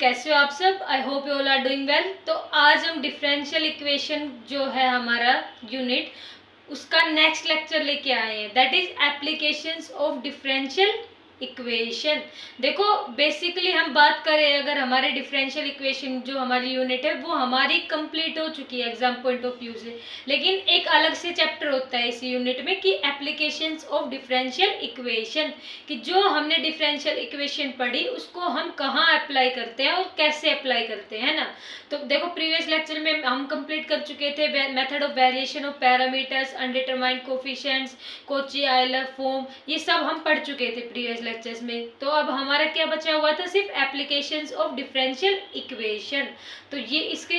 कैसे हो आप सब? I hope you all are doing well. तो आज हम डिफरेंशियल इक्वेशन जो है हमारा यूनिट, उसका नेक्स्ट लेक्चर लेके आए हैं, that is applications of differential equation. देखो बेसिकली हम बात करें अगर हमारे डिफरेंशियल इक्वेशन जो हमारी यूनिट है वो हमारी कंप्लीट हो चुकी है एग्जाम पॉइंट ऑफ व्यू से, लेकिन एक अलग से चैप्टर होता है इस यूनिट में कि एप्लीकेशंस ऑफ डिफरेंशियल इक्वेशन, कि जो हमने डिफरेंशियल इक्वेशन पढ़ी उसको हम कहाँ अप्लाई करते हैं और कैसे अप्लाई करते हैं ना। तो देखो प्रीवियस लेक्चर में हम कंप्लीट कर चुके थे method of variation of parameters, undetermined coefficients, Kochi Euler form, ये सब हम पढ़ चुके थे प्रीवियस लेक्चर्स में। तो अब हमारा क्या बचा हुआ था? सिर्फ एप्लीकेशंस ऑफ डिफरेंशियल इक्वेशन। तो ये इसके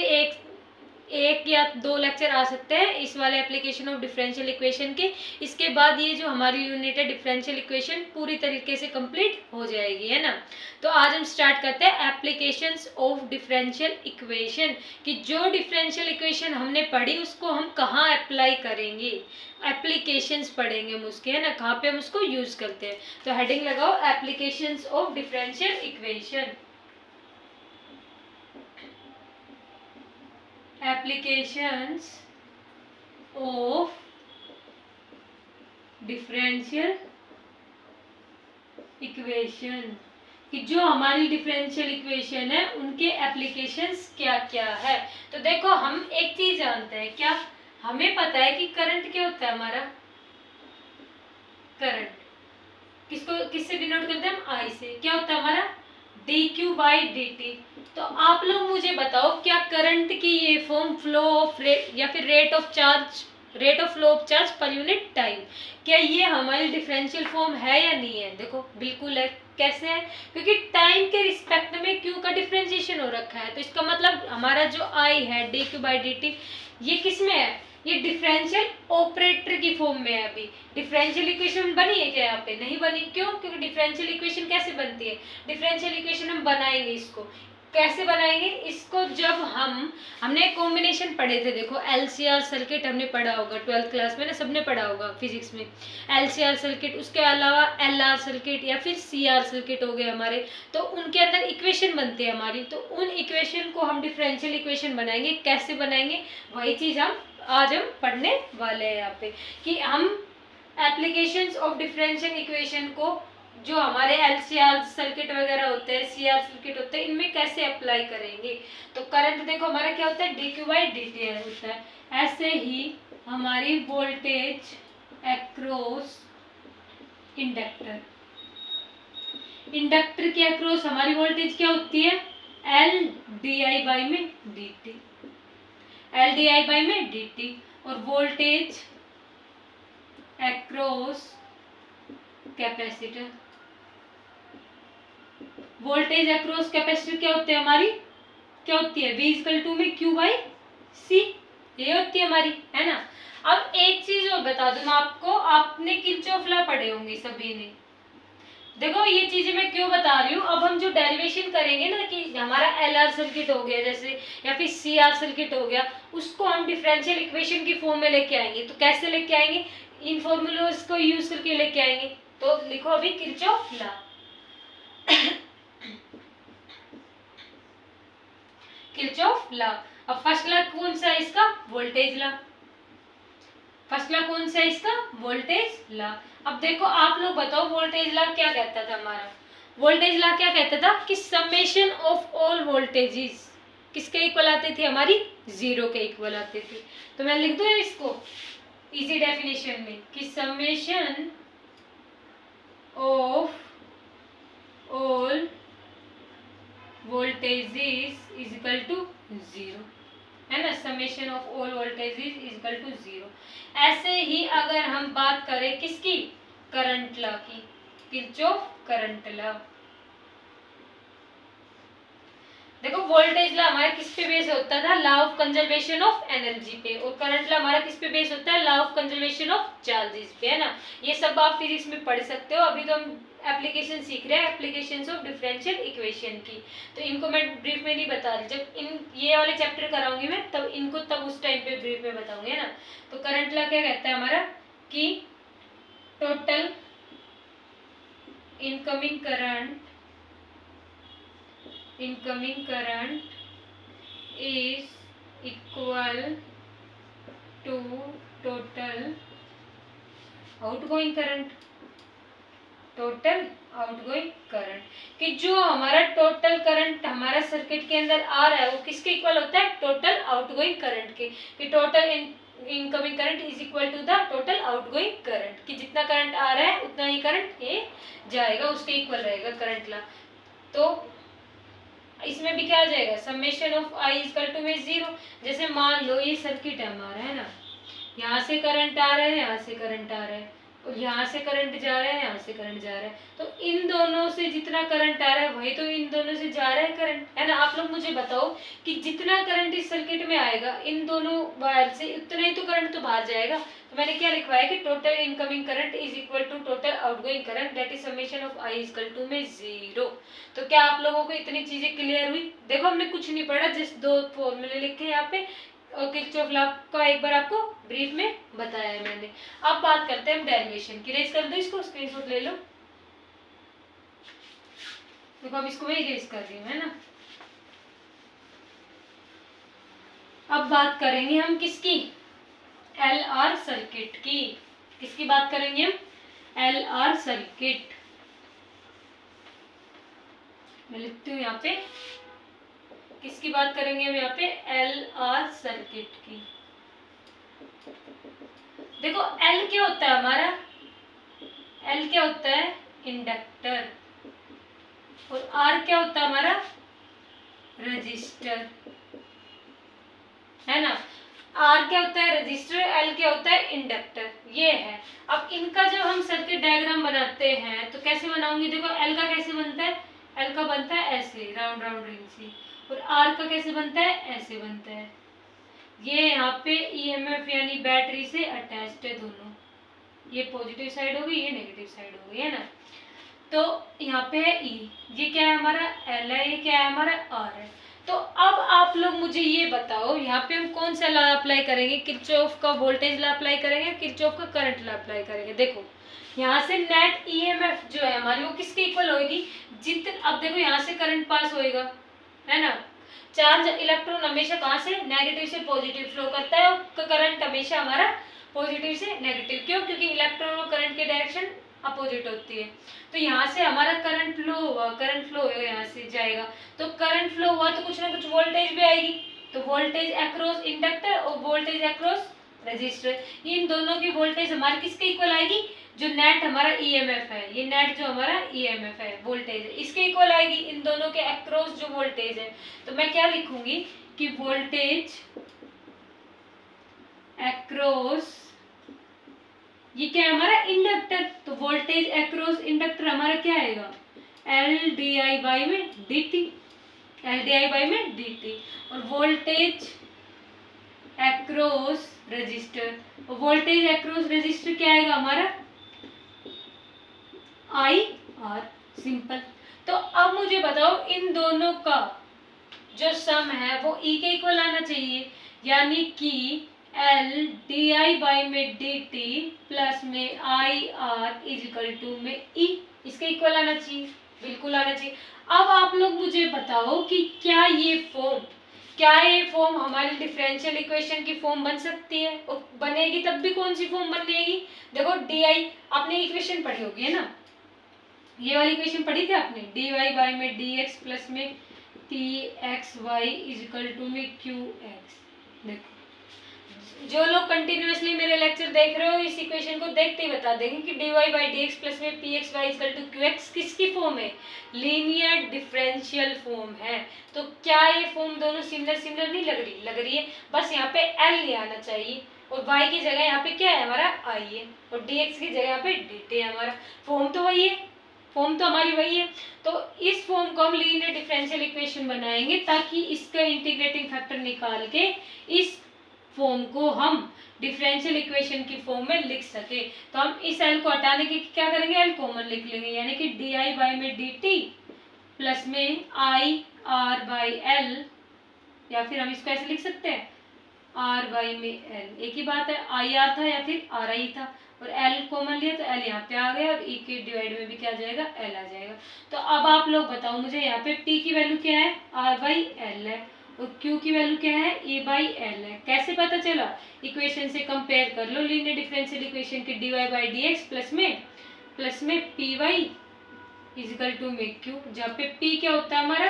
एक या दो लेक्चर आ सकते हैं इस वाले एप्लीकेशन ऑफ डिफरेंशियल इक्वेशन के। इसके बाद ये जो हमारी यूनिट है डिफरेंशियल इक्वेशन पूरी तरीके से कंप्लीट हो जाएगी, है ना। तो आज हम स्टार्ट करते हैं एप्लीकेशंस ऑफ डिफरेंशियल इक्वेशन, कि जो डिफरेंशियल इक्वेशन हमने पढ़ी उसको हम कहाँ अप्लाई करेंगे, एप्लीकेशंस पढ़ेंगे हम उसके, है ना, कहाँ पे हम उसको यूज करते हैं। तो हेडिंग लगाओ applications of differential equation. Applications of differential equation, कि जो हमारी डिफरेंशियल इक्वेशन है उनके एप्लीकेशंस क्या क्या है। तो देखो हम एक चीज जानते हैं, क्या हमें पता है कि करंट क्या होता है हमारा? करंट किससे डिनोट करते हैं हम? आई से। क्या होता है हमारा? dq by dt। तो आप लोग मुझे बताओ क्या करंट की ये फॉर्म फ्लो ऑफ रेट या फिर rate of flow of charge per unit time, क्या ये हमारी डिफरेंशियल फॉर्म है या नहीं है? देखो बिल्कुल है। कैसे है? क्योंकि टाइम के रिस्पेक्ट में क्यू का डिफरेंशिएशन हो रखा है। तो इसका मतलब हमारा जो आई है dq बाई dt ये किस में है? ये डिफरेंशियल ऑपरेटर की फॉर्म में है। अभी डिफरेंशियल इक्वेशन बनी है क्या? यहाँ पे नहीं बनी। क्यों? क्योंकि डिफरेंशियल इक्वेशन कैसे बनती है? डिफरेंशियल इक्वेशन हम बनाएंगे इसको, कैसे बनाएंगे इसको? जब हमने कॉम्बिनेशन पढ़े थे, देखो एलसीआर सर्किट हमने पढ़ा होगा 12th क्लास में ना, सबने पढ़ा होगा फिजिक्स में एलसीआर सर्किट। उसके अलावा एलआर सर्किट या फिर सीआर सर्किट हो गए हमारे, तो उनके अंदर इक्वेशन बनती है हमारी। तो उन इक्वेशन को हम डिफरेंशियल इक्वेशन बनाएंगे। कैसे बनाएंगे वही चीज आज हम पढ़ने वाले हैं यहाँ पे, कि हम एप्लीकेशंस ऑफ डिफरेंशियल इक्वेशन को जो हमारे एलसीआर सर्किट वगैरह होते हैं, सीआर सर्किट होते हैं, इनमें कैसे अप्लाई करेंगे। तो करंट देखो हमारा क्या होता है? dq बाई dt होता है। ऐसे ही हमारी वोल्टेज अक्रॉस इंडक्टर के अक्रॉस हमारी वोल्टेज क्या होती है? एल डी आई बाई में dt, L D I by में dt। और voltage across capacitor, voltage across capacitor क्या होती है हमारी? क्या होती है? V इक्वल टू में Q बाई C, ये होती है हमारी, है ना। अब एक चीज और बता दूं मैं आपको, आपने किरचॉफ लॉ पढ़े होंगे सभी ने। देखो ये चीजें मैं क्यों बता रही हूँ, अब हम जो डेरिवेशन करेंगे ना, कि हमारा एलआर सर्किट हो गया जैसे या फिर सीआर सर्किट हो गया, उसको हम डिफरेंशियल इक्वेशन की फॉर्म में लेके आएंगे। तो कैसे लेके आएंगे? इन फॉर्मूलाज को यूज करके लेके आएंगे। तो लिखो अभी किरचॉफ लॉ। Kirchhoff law. अब फर्स्ट लॉ कौन सा है इसका? Voltage law. फर्स्ट लॉ कौन सा है इसका? Voltage law. अब देखो आप लोग बताओ वोल्टेज लॉ क्या कहता था हमारा? वोल्टेज लॉ क्या कहता था? कि समेशन ऑफ ऑल वोल्टेजेस किसके इक्वल आते थे? हमारी जीरो के इक्वल आते थे। तो मैं लिख दूं इसको इजी डेफिनेशन में, कि summation of all voltages is equal to zero, है ना। Summation of all voltages is equal to zero. ऐसे ही अगर हम बात करें किसकी? करंट लॉ की, किरचॉफ करंट लॉ। देखो वोल्टेज लॉ हमारा किस पे बेस होता था? Law of conservation of energy पे। और करंट लॉ हमारा किस पे बेस होता है? Law of conservation of charges पे, है ना। ये सब आप फिजिक्स में पढ़ सकते हो। अभी तो हम एप्लीकेशन सीख रहे हैं, एप्लीकेशंस ऑफ डिफरेंशियल इक्वेशन की। तो इनको मैं ब्रीफ में नहीं बता रही, जब ये वाले चैप्टर कराऊंगी मैं तब इनको उस टाइम पे ब्रीफ में बताऊंगी, है ना। तो करंट लॉ क्या कहता है हमारा? कि total incoming current incoming current is equal to total outgoing current, total outgoing current, कि जो हमारा टोटल करंट हमारा सर्किट के अंदर आ रहा है वो किसके इक्वल होता है, टोटल आउटगोइंग करंट के, कि total incoming current is equal to the total outgoing current, कि जितना करंट आ रहा है उतना ही करंट ये जाएगा, उसके इक्वल रहेगा करंट ला। तो इसमें भी क्या आ जाएगा, summation of I is equal to में 0। जैसे मान लो ये सर्किट है हमारा, है ना, यहाँ से करंट आ रहा है, यहाँ से करंट आ रहा है, और यहाँ से करंट जा रहा है, यहाँ से करंट जा रहा है, तो इन दोनों से जितना करंट आ रहा है वही तो इन दोनों से जा रहा है करंट, है ना। आप लोग मुझे बताओ कि जितना करंट इस सर्किट में आएगा इन दोनों वायर से उतना ही तो करंट तो बाहर जाएगा। तो मैंने क्या लिखवाया कि total incoming current is equal to total outgoing current that is summation of I is equal to में 0। तो क्या आप लोगों को इतनी चीजें क्लियर हुई? देखो हमने कुछ नहीं पढ़ा, जस्ट 2 फॉर्मूले लिखे यहाँ पे और किरचॉफ लॉ का एक बार आपको ब्रीफ में बताया है मैंने। अब बात करते हैं हम डेरिवेशन की। रेज कर दो इसको, स्क्रीनशॉट ले लो। देखो अब इसको मैं रेज कर रही हूँ, है ना। अब बात करेंगे हम किसकी, एल आर सर्किट की। किसकी बात करेंगे हम, एल आर सर्किट। मैं लिखती हूँ यहाँ पे, किसकी बात करेंगे हम यहाँ पे, एल आर सर्किट की। देखो एल क्या होता है हमारा, एल क्या होता है, इंडक्टर, और आर क्या होता है हमारा, रजिस्टर, है ना। आर क्या होता है, रजिस्टर, एल क्या होता है, इंडक्टर, ये है। अब इनका जब हम सर्किट डायग्राम बनाते हैं तो कैसे बनाऊंगी, देखो एल का कैसे बनता है, एल का बनता है ऐसे राउंड राउंड रिंग से, और आर का कैसे बनता है, ऐसे बनता है। ये यहाँ पे ईएमएफ यानी बैटरी से अटैच्ड है दोनों, ये पॉजिटिव साइड हो गई, ये नेगेटिव साइड हो गई, है ना। तो यहाँ पे है ई, ये क्या है हमारा एल है, ये क्या है हमारा आर है। तो अब आप लोग मुझे ये बताओ यहाँ पे हम कौन सा लॉ अप्लाई करेंगे, किरचॉफ का वोल्टेज लॉ अप्लाई करेंगे, किरचॉफ का करंट लॉ अप्लाई करेंगे। देखो यहाँ से नेट ईएमएफ जो है हमारी वो किसके इक्वल होगी, जितना, अब देखो यहाँ से करंट पास होएगा, है ना। चार्ज इलेक्ट्रॉन हमेशा कहाँ से, नेगेटिव से पॉजिटिव फ्लो करता है, और करंट हमेशा हमारा पॉजिटिव से नेगेटिव, क्यों, क्योंकि इलेक्ट्रॉन और करंट की डायरेक्शन अपोजिट होती है। तो यहाँ से हमारा करंट फ्लो हुआ, करंट फ्लो होगा, यहाँ से जाएगा, तो करंट फ्लो हुआ तो कुछ ना कुछ वोल्टेज भी आएगी, तो वोल्टेज अक्रॉस इंडक्टर और वोल्टेज अक्रॉस रजिस्टर, इन दोनों की वोल्टेज हमारी किसके इक्वल आएगी, जो नेट हमारा ईएमएफ है, ये नेट जो हमारा ईएमएफ है, वोल्टेज है, इसके इक्वल आएगी, इन दोनों के अक्रॉस जो वोल्टेज है। तो मैं क्या लिखूंगी कि वोल्टेज अक्रॉस, ये क्या है हमारा इंडक्टर, तो वोल्टेज अक्रॉस इंडक्टर हमारा क्या आएगा, एल डी आई बाई में D T, L D I by में डी टी, और वोल्टेज अक्रॉस रजिस्टर, और वोल्टेज अक्रॉस रजिस्टर क्या आएगा हमारा, आई आर, सिंपल। तो अब मुझे बताओ इन दोनों का जो सम है वो ई के इक्वल आना चाहिए, यानी कि एल डी आई बाई में डी टी प्लस में आई आर इज इक्वल टू में ई, इसके इक्वल आना चाहिए, बिल्कुल आना चाहिए। अब आप लोग मुझे बताओ कि क्या ये फॉर्म हमारी डिफरेंशियल इक्वेशन की फॉर्म बन सकती है, और बनेगी तब भी कौन सी फॉर्म बनेगी, देखो डी आई, आपने इक्वेशन पढ़ी होगी, है ना, ये वाली इक्वेशन पढ़ी थी आपने, डी वाई बाई में डी एक्स प्लस में T X Y is equal to में क्यू एक्स। देखो जो लोग कंटिन्यूअसली मेरे लेक्चर देख रहे हो इस इक्वेशन को देखते ही बता देंगे कि d Y by D x plus में p x y equal to q x किसकी फॉर्म है, लीनियर डिफरेंशियल फॉर्म है। तो क्या ये फॉर्म दोनों सिमिलर नहीं लग रही है, बस यहाँ पे एल नहीं आना चाहिए, और y की जगह यहाँ पे क्या है हमारा i है, और dx की जगह यहाँ पे dt है हमारा, फॉर्म तो वही है, फॉर्म तो हमारी वही है। तो इस फॉर्म को हम लीनियर डिफरेंशियल इक्वेशन बनाएंगे ताकि इसका इंटीग्रेटिंग फैक्टर निकाल के इस फॉर्म को हम डिफरेंशियल इक्वेशन की फॉर्म में लिख सके। तो हम इस एल को हटाने के क्या करेंगे, एल कॉमन लिख लेंगे, यानी कि डी आई बाई में डी टी प्लस में आई आर बाई एल, या फिर हम इसको ऐसे लिख सकते हैं आर बाई में एल, एक ही बात है, आई आर था या फिर आर आई था, और एल कॉमन लिया तो एल यहाँ पे आ गया और ई के डिवाइड में भी क्या आ जाएगा, एल आ जाएगा। तो अब आप लोग बताओ मुझे, यहाँ पे पी की वैल्यू क्या है, आर बाई एल है, और क्यू की वैल्यू क्या है, ए बाई एल है। कैसे पता चला, इक्वेशन से कंपेयर कर लो लीनियर डिफरेंशियल इक्वेशन के D Y by D x plus में पी वाई इजिकल टू में क्यू, जहाँ पे पी क्या होता है हमारा,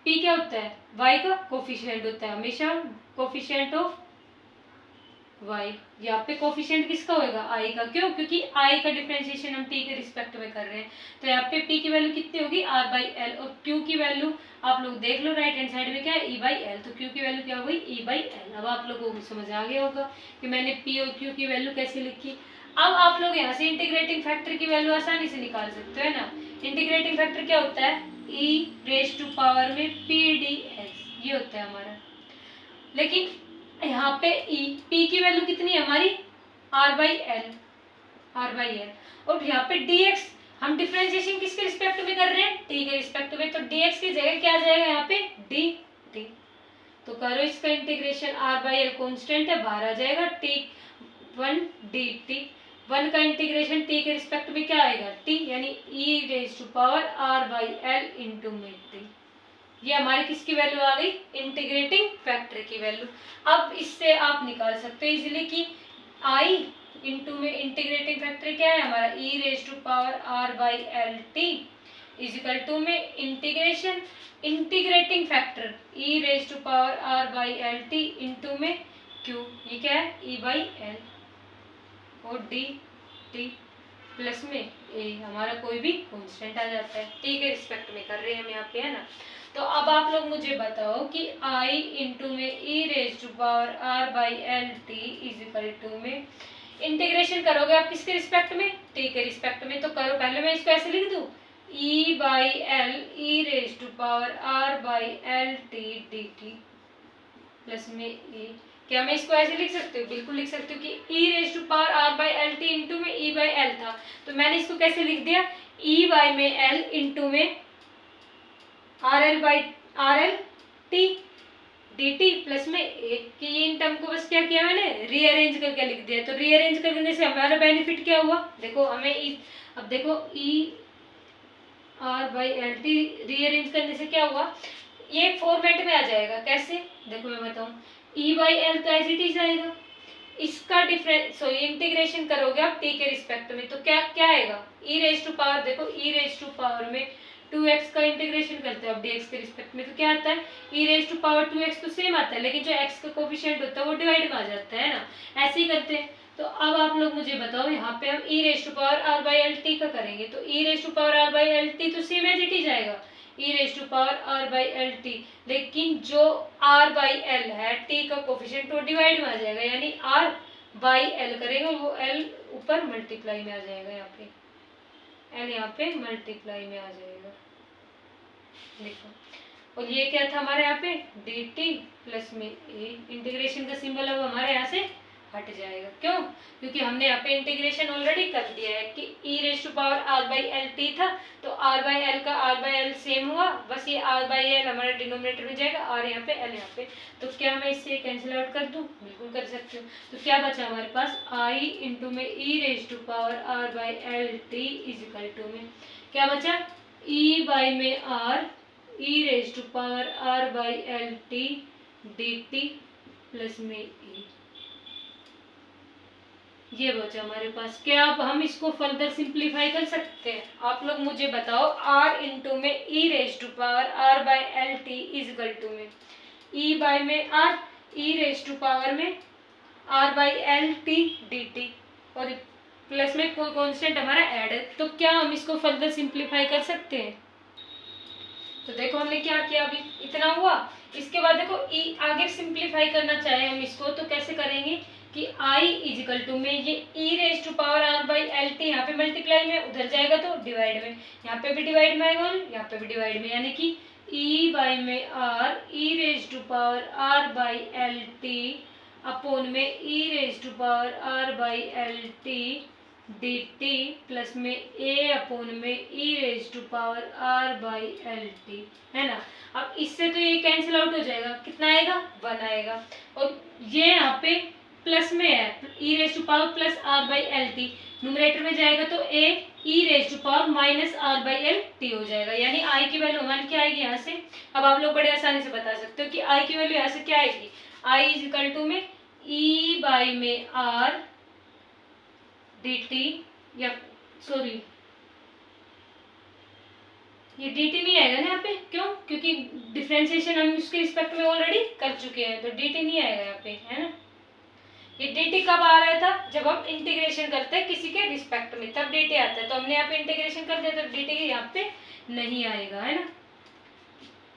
पी क्या होता है, वाई का कोफिशिएंट होता है, हमेशा कोफिशिएंट ऑफ वाई। यहाँ पे कोफिशिएंट किसका होगा, आई का। क्यों, क्योंकि आई का डिफरेंशिएशन हम टी के रिस्पेक्ट में कर रहे हैं। तो यहाँ पे पी की वैल्यू कितनी होगी, आर बाई एल, और क्यू की वैल्यू आप लोग देख लो राइट हैंड साइड में क्या है, ई बाई एल। तो क्यू की वैल्यू क्या हो गई, ई बाई एल। अब आप लोगों को समझ आ गया होगा कि मैंने पी और क्यू की वैल्यू कैसे लिखी। अब आप लोग यहाँ से इंटीग्रेटिंग फैक्टर की वैल्यू आसानी से निकाल सकते हो, है ना। इंटीग्रेटिंग फैक्टर क्या होता है, ई रेज टू पावर में पी डी एक्स, ये होता है हमारा। लेकिन यहाँ पे ई पी की वैल्यू कितनी है हमारी, आर बाई एल, और यहाँ पे डी एक्स हम डिफरेंशिएशन किसके रिस्पेक्ट में कर रहे हैं, टी के रिस्पेक्ट में। तो डी एक्स की जगह क्या आ जाएगा यहाँ पे, डी टी। तो करो इसका integration, r by l constant है, बाहर आ जाएगा, t one d t. One का इंटीग्रेशन टी के रिस्पेक्ट में क्या आएगा, टी, यानी e raise to power are by l into में टी। ये हमारी किसकी वैल्यू आ गई, इंटीग्रेटिंग फैक्टर की वैल्यू। अब इससे आप निकाल सकते हो इजीली कि आई इंटू में इंटीग्रेटिंग फैक्टर क्या है हमारा, e raise to power are by L t equal to में integration integrating factor e raise to power are by L t into में क्यू, ये क्या है, ई बाई एल, और डी टी प्लस में ए, हमारा कोई भी कांस्टेंट आ जाता है, टी के रिस्पेक्ट में कर रहे हैं हम यहाँ पे, है ना। तो अब आप लोग मुझे बताओ कि I इंटू में e raise to power are by L t equal to में इंटीग्रेशन करोगे आप किसके रिस्पेक्ट में, टी के रिस्पेक्ट में। तो करो, पहले मैं इसको ऐसे लिख दूं, e by l e raise to power are by L t d T plus में ए। क्या मैं इसको ऐसे लिख सकती हूँ, बिल्कुल लिख सकती हूँ कि e raise to power are by L t into में ई बाई एल था, तो मैंने इसको कैसे लिख दिया, ई बाई में एल इंटू में R L by R L t d T plus में ए, कि ये इन टर्म को बस क्या किया मैंने, रीअरेंज करके लिख दिया। तो रीअरेंज करने से हमारा बेनिफिट क्या हुआ, देखो हमें अब देखो E R by L T rearrange करने से क्या हुआ, ये एक फॉर्मेट में आ जाएगा। कैसे, देखो मैं बताऊं, ई बाई एल तो एज इट इज आएगा, इसका डिफरेंस इंटीग्रेशन करोगे आप टी के रिस्पेक्ट में, तो क्या क्या आएगा, ई रेज टू पावर, देखो ई रेज टू पावर में 2x का इंटीग्रेशन करते हो अब dx के रिस्पेक्ट में, तो क्या आता है, e raise to power 2x तो सेम आता है, लेकिन जो x का कोफिशिएंट होता है वो डिवाइड में आ जाता है ना, ऐसे ही करते हैं। तो अब आप लोग मुझे बताओ, यहाँ पे हम e raise to power r by L T का करेंगे, तो e raise to power r by L T तो सेम एज इट इज आएगा, e raise to power r by L T, लेकिन जो r बाई एल है t का coefficient वो डिवाइड में आ जाएगा, यानी r बाई एल करेगा, वो l ऊपर मल्टीप्लाई में आ जाएगा, यहाँ पे एल यहाँ पे मल्टीप्लाई में आ जाएगा, देखो। और ये क्या था हमारे यहाँ पे, डी टी प्लस में ए, इंटीग्रेशन का सिंबल अब हमारे यहाँ से हट जाएगा। क्यों, क्योंकि हमने यहाँ पे इंटीग्रेशन ऑलरेडी कर दिया है कि e raise to power are by L t था, तो आर बाई एल का आर बाई एल सेम हुआ, बस ये आर बाई एल हमारा डिनोमिनेटर में जाएगा, आर यहाँ पे एल यहाँ पे। तो क्या मैं इससे कैंसिल आउट कर दूँ, बिल्कुल कर सकती हूँ। तो क्या बचा हमारे पास, आई इंटू में e raise to power are by L t equal to में क्या बचा, ई बाई में r E raise to power are by L t d T plus में ई, ये बचा हमारे पास। क्या अब हम इसको फर्दर सिंप्लीफाई कर सकते हैं, आप लोग मुझे बताओ, r इंटू में e raise to power are by L t equal to में ई बाई में r E raise to power में r by L t d t, और प्लस में कोई कॉन्स्टेंट हमारा ऐड है, तो क्या हम इसको फर्दर सिंप्लीफाई कर सकते हैं। तो देखो हमने क्या किया, अभी इतना हुआ, इसके बाद देखो ई आगे सिंप्लीफाई करना चाहे हम इसको तो कैसे करेंगे कि i इजिकल टू में ये e raise to power are by L t यहाँ पे मल्टीप्लाई में, उधर जाएगा तो डिवाइड में, यहाँ पे भी डिवाइड में आएगा और यहाँ पे भी डिवाइड में, यानी कि ई बाई में r E raise to power are by L t upon में e raise to power are by L t d T plus में ए अपोन में e raise to power are by L t, है ना। अब इससे तो ये cancel out हो जाएगा, कितना आएगा, 1 आएगा, और ये यहाँ पे प्लस में है, e raise to power plus r by L t, numerator में जाएगा तो a e raise to power minus are by L t हो जाएगा, यानी आई की वैल्यू हमारी क्या आएगी यहाँ से। अब आप लोग बड़े आसानी से बता सकते हो कि आई की वैल्यू यहाँ से क्या आएगी, आई इज इक्वल टू में ई बाई में आर डी टी, या सॉरी ये dt नहीं आएगा ना यहाँ पे, क्यों, क्योंकि डिफरेंशिएशन हम उसके रिस्पेक्ट में ऑलरेडी कर चुके हैं, तो dt नहीं आएगा यहाँ पे, है ना। ये dt कब आ रहा था, जब हम इंटीग्रेशन करते हैं किसी के रिस्पेक्ट में, तब dt आता है, तो हमने यहाँ पे इंटीग्रेशन कर दिया तो dt यहाँ पे नहीं आएगा, है ना।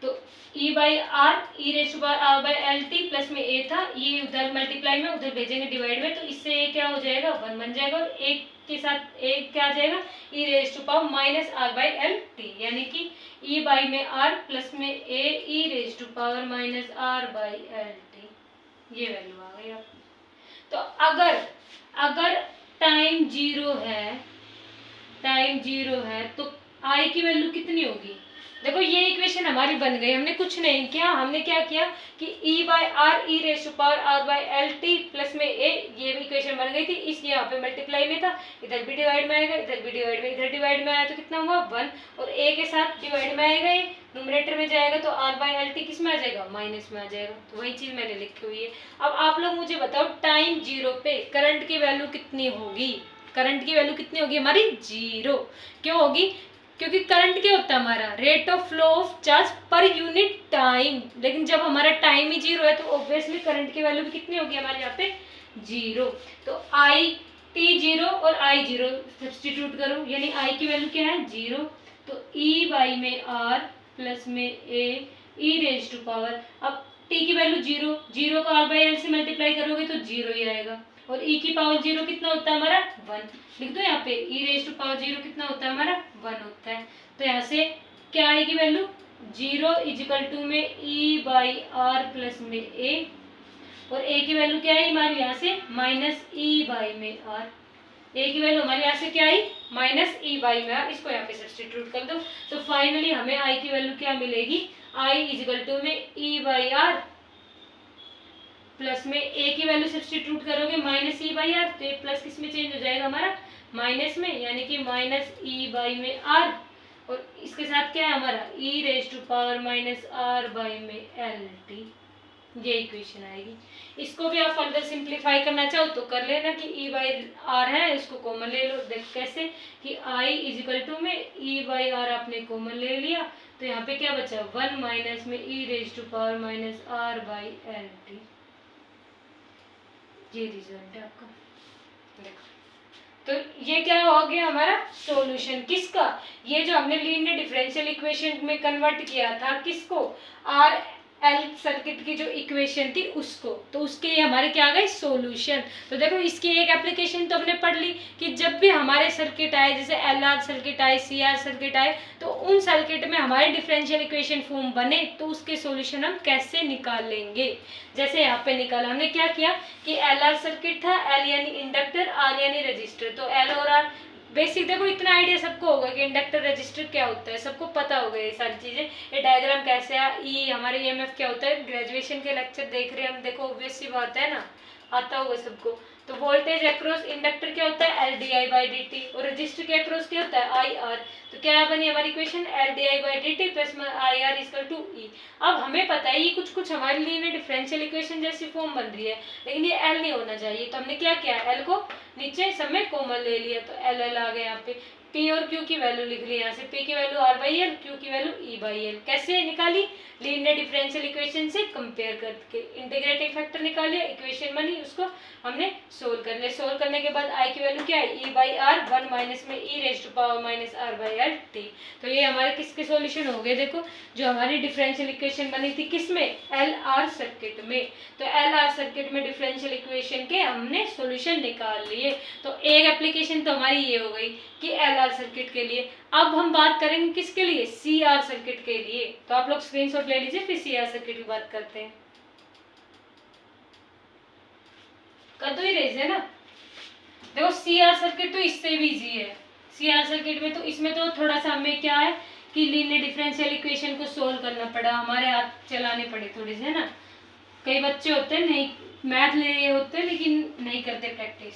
तो e by R E raise to power are by L T plus में a था, ये उधर मल्टीप्लाई में उधर भेजेंगे डिवाइड में, तो इससे a क्या हो जाएगा 1 बन जाएगा, और एक के साथ एक क्या आ जाएगा e raise to power minus are by L t, यानी कि ई बाई में आर प्लस में a e raise to power minus are by L t, ये वैल्यू आ गई आपकी। तो अगर टाइम जीरो है तो आई की वैल्यू कितनी होगी। देखो ये इक्वेशन हमारी बन गई, हमने कुछ नहीं किया, हमने क्या किया कि e by R E raise to power are by L T plus में a, ये भी इक्वेशन बन गई थी, इस यहाँ पे मल्टीप्लाई में था, इधर भी डिवाइड में आएगा, इधर भी डिवाइड में, इधर डिवाइड में आया तो कितना हुआ 1, और a के साथ डिवाइड में आएगा, ये न्यूमरेटर में जाएगा तो r बाई एल टी किस में आ जाएगा माइनस में आ जाएगा, तो वही चीज मैंने लिखी हुई है। अब आप लोग मुझे बताओ टाइम जीरो पे करंट की वैल्यू कितनी होगी, करंट की वैल्यू कितनी होगी हमारी 0, क्यों होगी, क्योंकि करंट क्या होता है हमारा rate of flow of charge per unit time, लेकिन जब हमारा टाइम ही 0 है तो ऑब्वियसली करंट की वैल्यू भी कितनी होगी हमारे यहाँ पे 0। तो आई टी 0 और आई 0 सब्सटीट्यूट करो, यानी आई की वैल्यू क्या है 0, तो ई बाई में आर प्लस में a e raise to power, अब टी की वैल्यू 0 को आर बाई एल से मल्टीप्लाई करोगे तो 0 ही आएगा, और e की पावर 0 कितना होता है हमारा 1, लिख दो यहाँ पे e रेज टू पावर 0 कितना होता है हमारा 1 होता है, तो यहाँ से क्या आएगी वैल्यू 0 इजिकल टू में e बाई आर प्लस में a, और a की वैल्यू क्या आई हमारी यहाँ से माइनस e बाई में r, a की वैल्यू हमारे यहाँ से क्या आई माइनस e बाई में r, इसको यहाँ पे सब्सटीट्यूट कर दो, तो फाइनली हमें i की वैल्यू क्या मिलेगी i इजिकल टू में e बाई आर प्लस में a की वैल्यू सब्सटीट्यूट करोगे माइनस ई बाई आर, तो प्लस किस में चेंज हो जाएगा हमारा माइनस में, यानी कि माइनस ई बाई में आर, और इसके साथ क्या है हमारा e raise to power minus are by में एल टी, ये इक्वेशन आएगी। इसको भी आप फर्दर सिंप्लीफाई करना चाहो तो कर लेना कि ई बाई आर है, इसको कॉमन ले लो, देख कैसे कि आई इजिकल टू में ई बाई आर आपने कॉमन ले लिया, तो यहाँ पे क्या बचा 1 माइनस में e raise to power minus are by L t, ये रिजल्ट है आपका। देखो तो ये क्या हो गया हमारा सॉल्यूशन किसका, ये जो हमने लीनियर डिफरेंशियल इक्वेशन में कन्वर्ट किया था किसको आर एल सर्किट की जो इक्वेशन थी उसको, तो उसके हमारे क्या आ गए सॉल्यूशन। तो देखो इसकी एक एप्लीकेशन तो हमने पढ़ ली कि जब भी हमारे सर्किट आए, जैसे एल आर सर्किट आए सी आर सर्किट आए, तो उन सर्किट में हमारे डिफरेंशियल इक्वेशन फॉर्म बने तो उसके सॉल्यूशन हम कैसे निकालेंगे। जैसे यहाँ पे निकाला हमने क्या किया कि एल आर सर्किट था, एल यानी इंडक्टर, आर यानी रजिस्टर, तो एल और आर बेसिक देखो इतना आइडिया सबको होगा कि इंडक्टर रजिस्टर क्या होता है, सबको पता होगा ये सारी चीजें, ये डायग्राम कैसे है, ई हमारे ईएमएफ क्या होता है, ग्रेजुएशन के लेक्चर देख रहे हैं हम, देखो ऑब्वियस सी बात है ना, आता होगा सबको। तो वोल्टेज अक्रॉस इंडक्टर क्या होता है l D I by d t, और रजिस्टर के अक्रॉस क्या होता है आई आर, तो क्या बनी हमारी equation l D I by d T plus i r equal to e. अब हमें पता है ये कुछ हमारे लिए डिफरेंशियल इक्वेशन जैसी फॉर्म बन रही है, लेकिन ये एल नहीं होना चाहिए, तो हमने क्या किया एल को नीचे सब में कॉमन ले लिया, तो एल एल आ गया यहाँ पे, पी और क्यू की वैल्यू लिख ली यहाँ से, पी की value R by L, Q की वैल्यू ई बाई एल, कैसे निकाली लीनियर डिफरेंशियल इक्वेशन से कंपेयर करके, इंटीग्रेटिंग फैक्टर निकालिए, इक्वेशन बनी, उसको हमने सोल्व कर लिया, सोल्व करने के बाद आई की वैल्यू क्या है ई बाई आर 1 माइनस में e raise to power minus are by L T. तो ये हमारे किसके सॉल्यूशन हो गए, देखो जो हमारी डिफरेंशियल इक्वेशन बनी थी किसमें एल आर सर्किट में, तो एल आर सर्किट में डिफरेंशियल इक्वेशन के हमने सॉल्यूशन निकाल लिए। तो एक एप्लीकेशन तो हमारी ये हो गई कि एल आर सर्किट के लिए। अब हम बात करेंगे किसके लिए सी आर सर्किट के लिए, तो आप लोग स्क्रीनशॉट ले लीजिए, फिर सी आर सर्किट की बात करते हैं। कर दो ही रेज है ना, देखो सी आर सर्किट तो इससे भी इजी है, सी आर सर्किट में तो इसमें तो थोड़ा सा हमें क्या है कि लीनियर डिफरेंशियल इक्वेशन को सोल्व करना पड़ा, हमारे हाथ चलाने पड़े थोड़े से, है ना। कई बच्चे होते हैं नहीं मैथ ले रहे होते हैं लेकिन नहीं करते प्रैक्टिस,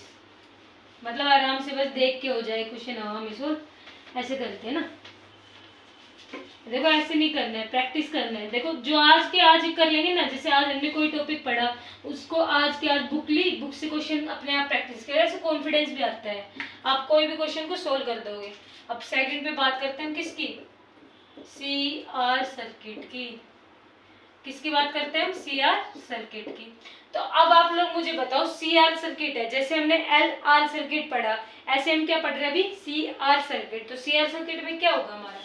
मतलब आराम से बस देख के हो जाए क्वेश्चन हवा में सोल्व, ऐसे करते हैं ना। देखो ऐसे नहीं करना है, प्रैक्टिस करना है। देखो जो आज के आज ही कर लेंगे ना, जैसे आज हमने कोई टॉपिक पढ़ा उसको आज के आज बुक ली, बुक से क्वेश्चन अपने आप प्रैक्टिस किया, ऐसे कॉन्फिडेंस भी आता है, आप कोई भी क्वेश्चन को सोल्व कर दोगे। अब सेकंड पे बात करते हैं हम किसकी, सी आर सर्किट की। किसकी बात करते हैं हम, सी आर सर्किट की। तो अब आप लोग मुझे बताओ सी आर सर्किट है, जैसे हमने एल आर सर्किट पढ़ा ऐसे हम क्या पढ़ रहे हैं अभी, सी आर सर्किट। तो सी आर सर्किट में क्या होगा हमारा,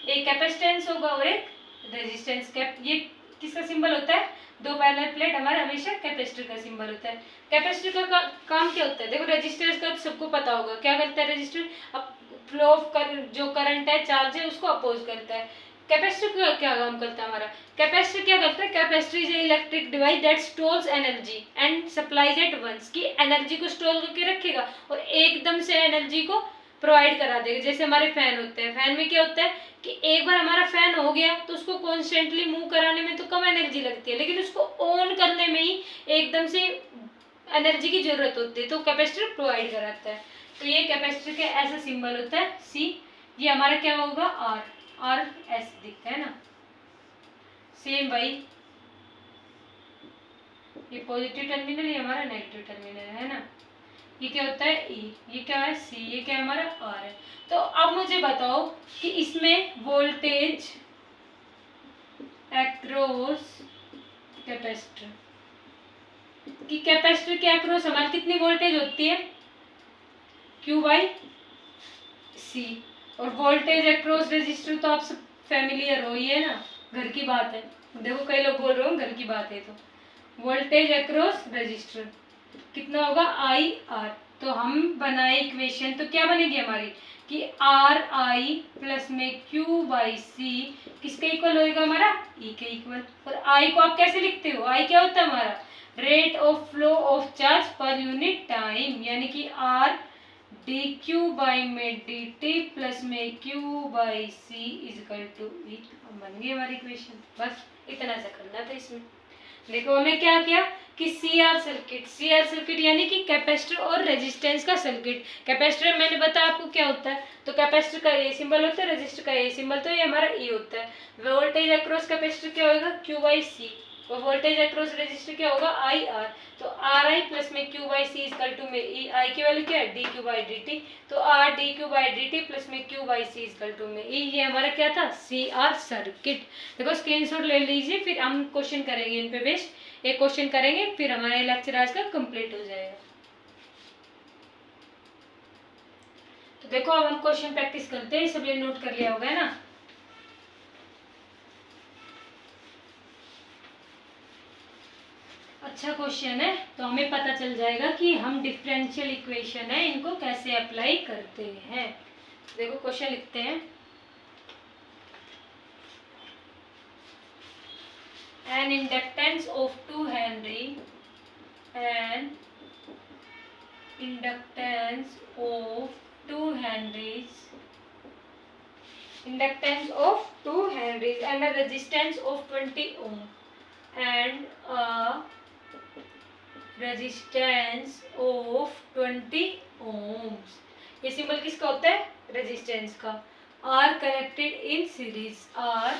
एक कैपेसिटेंस होगा और एक रेजिस्टेंस। ये किसका सिंबल होता है, दो पैरेलल प्लेट हमारा हमेशा कैपेसिटर का सिंबल होता है। कैपेसिटर का काम क्या होता है, देखो रेजिस्टेंस का सबको पता होगा, क्या करता है रेजिस्टर, अब फ्लो ऑफ जो करंट है चार्ज है उसको अपोज करता है। कैपेसिटर का क्या काम करता है हमारा, कैपेसिटर क्या करता है, capacitor is electric device that stores energy and supplies at once, की एनर्जी को स्टोर करके रखेगा और एकदम से एनर्जी को प्रोवाइड करा देगा। जैसे हमारे फैन होते हैं, फैन में क्या होता है कि एक बार हमारा फैन हो गया तो उसको कॉन्स्टेंटली मूव कराने में तो कम एनर्जी लगती है, लेकिन उसको ऑन करने में ही एकदम से एनर्जी की जरूरत होती है, तो कैपेसिटर प्रोवाइड कराता है। तो ये कैपेसिटर का ऐसा सिंबल होता है सी। ये हमारा क्या होगा, आर, आर एस दिखता है ना, सेम भाई, ये पॉजिटिव टर्मिनल, ये हमारा नेगेटिव टर्मिनल है ना। ये क्या होता है ई, ये क्या है सी, ये क्या है हमारा आर है। तो अब मुझे बताओ कि इसमें वोल्टेज अक्रॉस कैपेसिटर, कि कैपेसिटर के अक्रॉस हमारी कितनी वोल्टेज होती है, Q बाई सी। और वोल्टेज अक्रॉस रेजिस्टर तो आप सब फैमिलियर हो ही है ना, घर की बात है। देखो कई लोग बोल रहे हो घर की बात है, तो वोल्टेज अक्रॉस रेजिस्टर कितना होगा, आई आर। तो हम बनाए इक्वेशन, तो क्या बनेगी हमारी कि आर आई प्लस में क्यू बाई सी किसके इक्वल होएगा हमारा, ई के इक्वल। और आई को आप कैसे लिखते हो, आई क्या होता है हमारा, rate of flow of charge per unit time, यानी कि आर डी क्यू बाई में डी टी प्लस में q by c equal to e. बन गई हमारी इक्वेशन, बस इतना सा करना था इसमें। देखो हमने क्या किया कि सी आर सर्किट यानी कि कैपेसिटर और रेजिस्टेंस का सर्किट। कैपेसिटर मैंने बताया आपको क्या होता है, तो कैपेसिटर का ए सिंबल होता है, रेजिस्टर का ए सिंबल, तो ये हमारा ई होता है। वोल्टेज अक्रॉस कैपेसिटर क्या होगा, क्यू बाई सी, और वोल्टेज अक्रॉस रेजिस्टर क्या होगा, आई आर। तो आर आई प्लस में q by c equal to में ई, आई की वैल्यू क्या है, d q by d t, तो r d q by d T plus में q by c equal to में ई। ये हमारा क्या था, सी आर सर्किट। देखो स्क्रीनशॉट ले लीजिए, फिर हम क्वेश्चन करेंगे इन पे बेस्ड, एक क्वेश्चन करेंगे फिर हमारा लेक्चर आज का कंप्लीट हो जाएगा। तो देखो अब हम क्वेश्चन प्रैक्टिस करते हैं, सब ये नोट कर लिया होगा ना। अच्छा क्वेश्चन है, तो हमें पता चल जाएगा कि हम डिफरेंशियल इक्वेशन है इनको कैसे अप्लाई करते हैं। देखो क्वेश्चन लिखते हैं, an inductance of 2 Henry and inductance of 2 Henrys and a resistance of 20 ohm and a resistance of 20 ohms। ये सिंबल किसका होता है, रेजिस्टेंस का। Are connected in series, are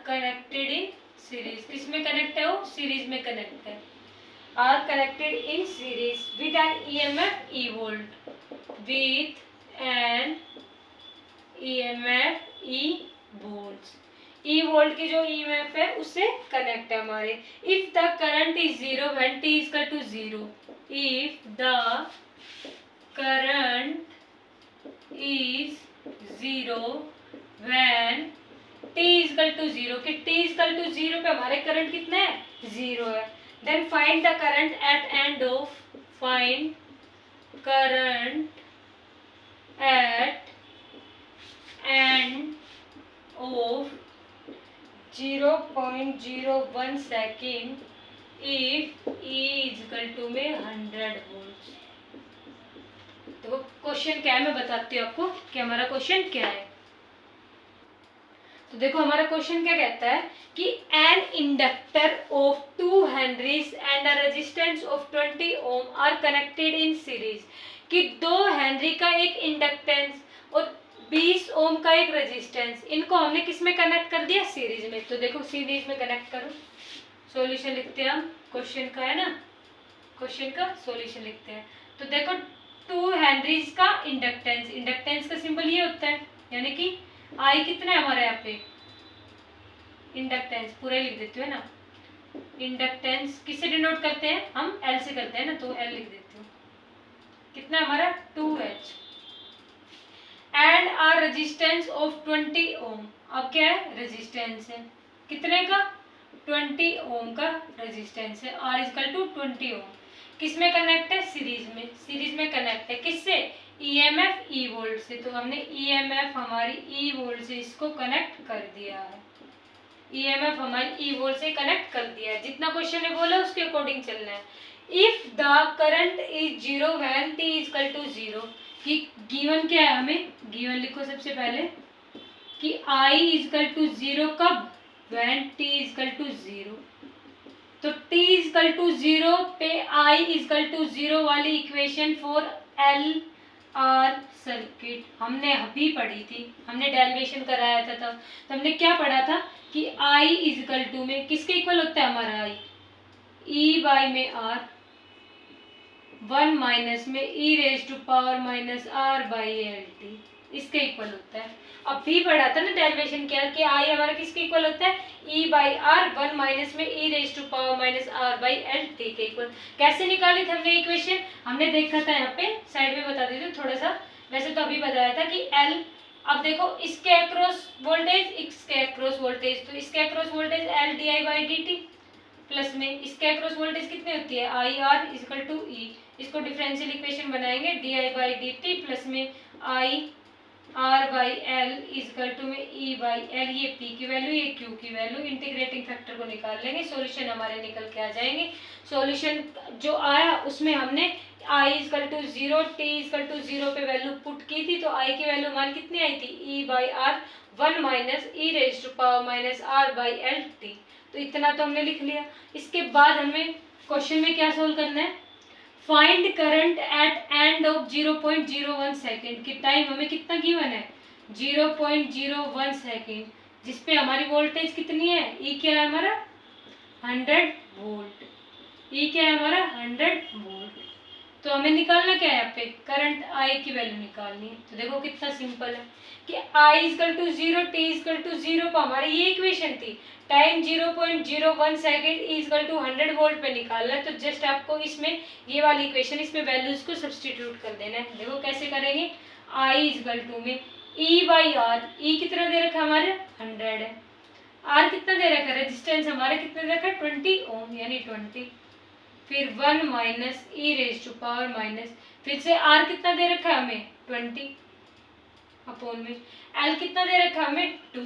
connected in series, किस में कनेक्ट है वो, सीरीज में कनेक्ट है। Are connected in series with an EMF E volt, with an EMF E volt. E volt की जो ईएमएफ है उससे कनेक्ट है हमारे। If the current is zero when T is equal to zero, if the current is zero when T is equal to zero, कि T is equal to zero पे हमारे current कितना है, जीरो है। Then find the current at end of, find current at end of 0.01 second if E is equal to में 100 volt. तो question क्या है मैं बताती हूँ आपको कि हमारा क्वेश्चन क्या है। तो देखो हमारा क्वेश्चन क्या कहता है कि an inductor of 2 henries and a resistance of 20 ohm are connected in series, कि 2 हेनरी का एक इंडक्टेंस और 20 ओम का एक रेजिस्टेंस, इनको हमने किस में कनेक्ट कर दिया, सीरीज में। तो देखो सीरीज में कनेक्ट करो, सॉल्यूशन लिखते हैं हम, क्वेश्चन का है ना, क्वेश्चन का सॉल्यूशन लिखते हैं। तो देखो 2 हेनरीज का इंडक्टेंस, इंडक्टेंस का सिंबल ये होता है, यानी कि आई कितना है हमारे यहाँ पे, इंडक्टेंस पूरा लिख देते हैं ना, इंडक्टेंस किससे डिनोट करते हैं हम, एल से करते हैं ना, तो एल लिख देते हो, कितना हमारा 2H and R resistance of 20 ohm. अब क्या है, रेजिस्टेंस है कितने का, 20 ओम का रेजिस्टेंस है, आर इजकल टू 20 ओम, किस में कनेक्ट है, सीरीज में, सीरीज में कनेक्ट है किससे, ईएमएफ ई वोल्ट से। तो हमने ईएमएफ हमारी ई वोल्ट से इसको कनेक्ट कर दिया है, ईएमएफ हमारी ई वोल्ट से कनेक्ट कर दिया है, जितना क्वेश्चन ने बोला उसके अकॉर्डिंग चलना है। If the current is 0 when t is equal to 0, कि गिवन क्या है हमें, गिवन लिखो सबसे पहले कि I इजकल टू 0 कब, व्हेन t इजकल टू 0। तो t इजकल टू 0 पे I इजकल टू 0 वाली equation for L R circuit हमने अभी पढ़ी थी, हमने डेरिवेशन कराया था तब। तो हमने क्या पढ़ा था कि I इजकल टू में किसके इक्वल होता है हमारा I, E बाई में R, 1 माइनस में e raise to power minus are by L T, इसके इक्वल होता है। अब भी पढ़ा था ना डेरिवेशन क्या कि आई हमारा किसके इक्वल होता है, e बाई आर, 1 माइनस में e raise to power minus are by L T के इक्वल। कैसे निकाली थी हमने इक्वेशन, हमने देखा था यहाँ पे साइड में बता देती हूँ थोड़ा सा, वैसे तो अभी बताया था कि एल, अब देखो इसके अक्रॉस वोल्टेज, इसके अक्रॉस वोल्टेज, तो इसके across voltage l D I by d T, plus में इसके अक्रॉस वोल्टेज कितनी होती है, i r equal to e, इसको डिफरेंशियल इक्वेशन बनाएंगे d I by d T plus में आई r by l equal to में ई बाई एल, ये पी की वैल्यू ये क्यू की वैल्यू, इंटीग्रेटिंग फैक्टर को निकाल लेंगे, सॉल्यूशन हमारे निकल के आ जाएंगे। सॉल्यूशन जो आया उसमें हमने i equal to 0, t is equal to 0 पे वैल्यू पुट की थी, तो आई की वैल्यू हमारी कितनी आई थी, e by are, 1 minus E raise to power minus are by L T. तो इतना तो हमने लिख लिया। इसके बाद हमें क्वेश्चन में क्या सोल्व करना है, find current at end of 0.01 second, की टाइम हमें कितना गिवन है, 0.01 सेकेंड, जिसपे हमारी वोल्टेज कितनी है, ई क्या है हमारा 100 वोल्ट, ई क्या है हमारा 100 वोल्ट। तो हमें निकालना क्या है यहाँ पे, करंट आई की वैल्यू निकालनी है। तो देखो कितना सिंपल है कि i equal to 0, t is equal to 0 पर हमारी ये इक्वेशन थी, time 0.01 second equal to 100 volt पे निकालना है। तो जस्ट आपको इसमें ये वाली इक्वेशन, इसमें वैल्यूज को सब्सटीट्यूट कर देना है। देखो कैसे करेंगे, आई इजकल टू में ई बाई आर, ई कितना दे रखा है हमारे 100 है, आर कितना दे रखा है, रेजिस्टेंस हमारा कितना दे रखा है 20 ओम यानी 20, फिर 1 minus E raise to power minus, फिर से आर कितना दे रखा है हमें 20 अपॉन में, एल कितना दे रखा है हमें 2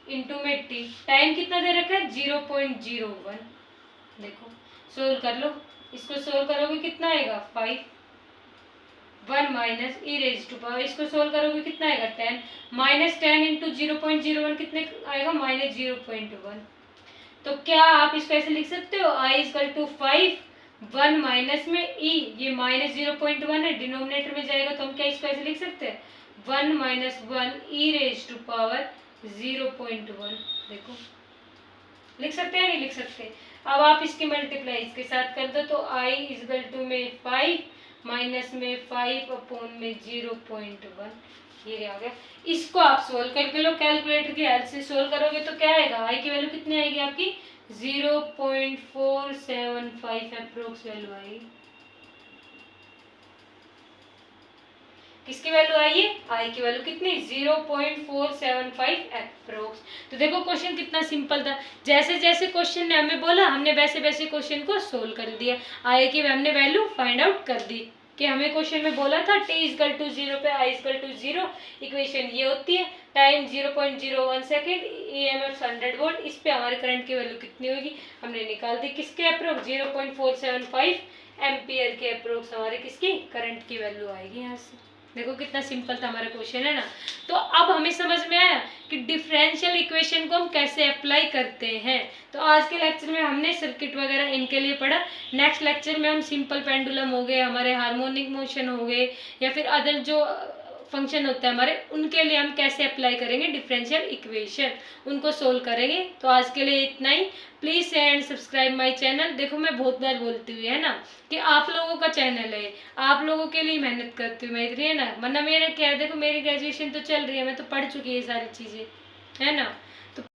इंटू में टी, टाइम कितना दे रखा है 0.01। देखो सोल्व कर लो, इसको सोल्व करोगे कितना आएगा 5, 1 minus E raise to power, इसको सोल्व करोगे कितना आएगा 10, माइनस 10 इंटू 0.01 कितने आएगा माइनस 0.1। तो क्या आप इसको ऐसे लिख सकते हो, आई इजकल टू 5, 1 माइनस में ई, ये माइनस 0.1 है, डिनोमिनेटर में जाएगा, तो हम क्या इसको ऐसे लिख सकते हैं 1 minus 1 E raise to power 0.1। देखो लिख सकते हैं नहीं लिख सकते। अब आप इसकी मल्टीप्लाई इसके साथ कर दो, तो आई इजकल टू में 5 माइनस में 5 अपॉन में 0.1, ये आ गया। इसको आप सोल्व करके लो, कैलकुलेटर की हेल्प से सोल्व करोगे तो क्या आएगा, आई की वैल्यू कितनी आएगी आपकी 0.475 अप्रोक्स वैल्यू आएगी। किसकी वैल्यू आई है, आई की वैल्यू कितनी 0.475 अप्रोक्स। तो देखो क्वेश्चन कितना सिंपल था, जैसे जैसे क्वेश्चन ने हमें बोला हमने वैसे वैसे क्वेश्चन को सोल्व कर दिया, आई की हमने वैल्यू फाइंड आउट कर दी। कि हमें क्वेश्चन में बोला था t इजकल टू 0 पे i इजकल टू 0, इक्वेशन ये होती है, टाइम 0.01 सेकेंड, ईएमएफ 100 वोल्ट, इस पे हमारे करंट की वैल्यू कितनी होगी हमने निकाल दी, किसके अप्रोक्स 0.475 एम्पियर के अप्रोक्स हमारे किसकी करंट की वैल्यू आएगी यहाँ से। देखो कितना सिंपल था हमारा क्वेश्चन, है ना। तो अब हमें समझ में आया कि डिफरेंशियल इक्वेशन को हम कैसे अप्लाई करते हैं। तो आज के लेक्चर में हमने सर्किट वगैरह इनके लिए पढ़ा। नेक्स्ट लेक्चर में हम सिंपल पेंडुलम हो गए, हमारे हार्मोनिक मोशन हो गए, या फिर अदर जो फंक्शन होता है हमारे, उनके लिए हम कैसे अप्लाई करेंगे डिफरेंशियल इक्वेशन, उनको सोल्व करेंगे। तो आज के लिए इतना ही। Please and subscribe my channel. देखो मैं बहुत बार बोलती हुई, है ना, कि आप लोगों का चैनल है, आप लोगों के लिए मेहनत करती हूँ मैं इतनी, है ना। वरना मेरे क्या है, देखो मेरी ग्रेजुएशन तो चल रही है, मैं तो पढ़ चुकी है सारी चीजें, है ना।